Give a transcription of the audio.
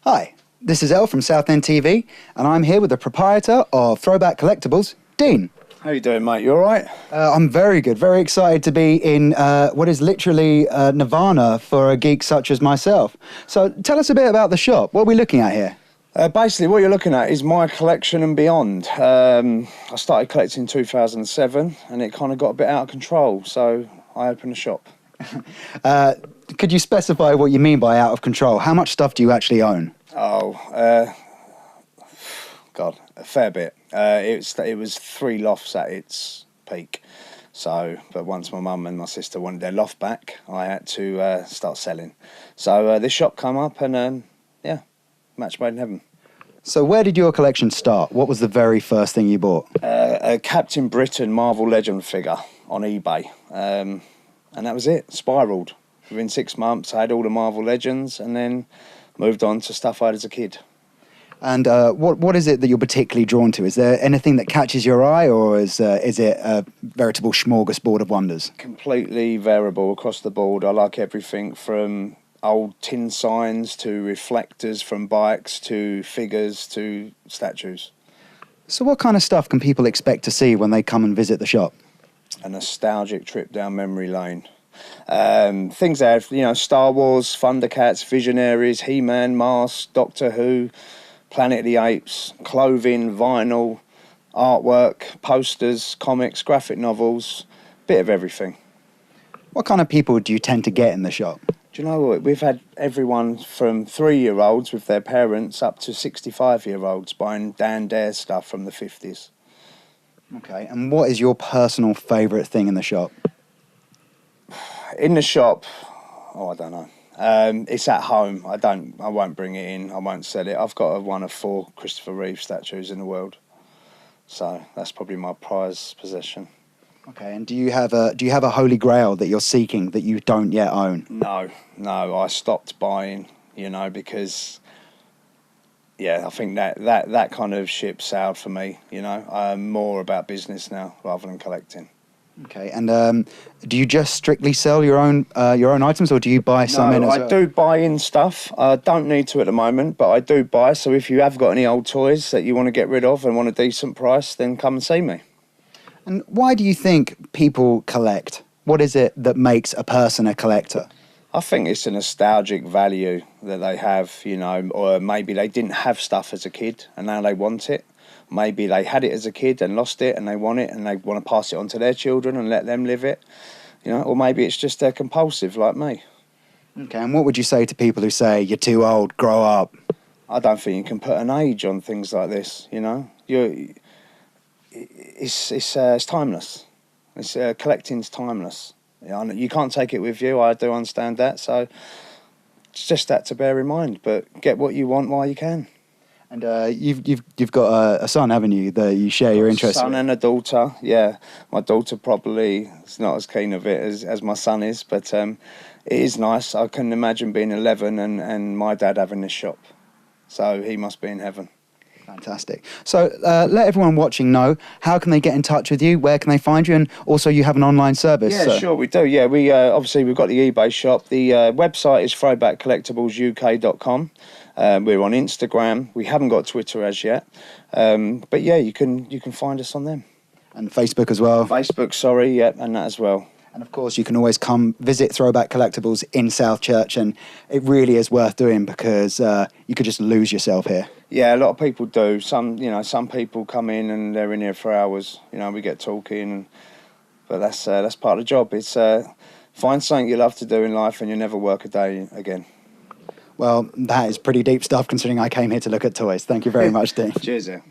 Hi, this is Elle from Southend TV, and I'm here with the proprietor of Throwback Collectibles, Dean. How you doing, mate? You all right? I'm very good, very excited to be in what is literally nirvana for a geek such as myself. So tell us a bit about the shop. What are we looking at here? Basically, what you're looking at is my collection and beyond. I started collecting in 2007, and it kind of got a bit out of control, so I opened a shop. Could you specify what you mean by out of control? How much stuff do you actually own? Oh, God, a fair bit. It was 3 lofts at its peak. So, but once my mum and my sister wanted their loft back, I had to start selling. So this shop come up, and yeah, match made in heaven. So where did your collection start? What was the very first thing you bought? A Captain Britain Marvel Legend figure on eBay. And that was it, spiralled. Within 6 months, I had all the Marvel Legends and then moved on to stuff I had as a kid. And what is it that you're particularly drawn to? Is there anything that catches your eye, or is it a veritable smorgasbord of wonders? Completely variable across the board. I like everything from old tin signs to reflectors from bikes to figures to statues. So what kind of stuff can people expect to see when they come and visit the shop? A nostalgic trip down memory lane. Things that have, Star Wars, Thundercats, Visionaries, He-Man, Mars, Doctor Who, Planet of the Apes, clothing, vinyl, artwork, posters, comics, graphic novels, bit of everything. What kind of people do you tend to get in the shop? Do you know what? We've had everyone from 3-year-olds with their parents up to 65-year-olds buying Dan Dare stuff from the 50s. Okay, and what is your personal favourite thing in the shop? In the shop, I don't know. It's at home. I won't bring it in. I won't sell it. I've got one of 4 Christopher Reeve statues in the world, so that's probably my prized possession. Okay, and do you have a holy grail that you're seeking that you don't yet own? No. I stopped buying, because I think that kind of ship sailed for me. I'm more about business now rather than collecting. Okay, and do you just strictly sell your own items, or do you buy some in as well? I do buy in stuff. I don't need to at the moment, but I do buy. So if you have got any old toys that you want to get rid of and want a decent price, then come and see me. And why do you think people collect? What is it that makes a person a collector? I think it's a nostalgic value that they have, or maybe they didn't have stuff as a kid and now they want it. Maybe they had it as a kid and lost it and they want it and they want to pass it on to their children and let them live it, or maybe it's just they're compulsive like me. Okay, and what would you say to people who say, you're too old, grow up? I don't think you can put an age on things like this, It's timeless. Collecting's timeless. You can't take it with you, I do understand that, so it's just that to bear in mind, but get what you want while you can. And you've got a son, haven't you, that you share your interest with? A son and a daughter, yeah. My daughter probably is not as keen of it as my son is, but it is nice. I can imagine being 11 and my dad having this shop, so he must be in heaven. Fantastic. So let everyone watching know, how can they get in touch with you? Where can they find you? And also you have an online service. Yeah, sure, we do. Yeah, we obviously we've got the eBay shop. The website is throwbackcollectiblesuk.com. We're on Instagram. We haven't got Twitter as yet. But yeah, you can find us on them. And Facebook as well. Facebook, yeah, and that as well. And of course, you can always come visit Throwback Collectibles in South Church, and it really is worth doing because you could just lose yourself here. Yeah, a lot of people do. Some people come in and they're in here for hours. We get talking, but that's part of the job. It's find something you love to do in life, and you never work a day again. Well, that is pretty deep stuff considering I came here to look at toys. Thank you very much, Dean. Cheers, yeah.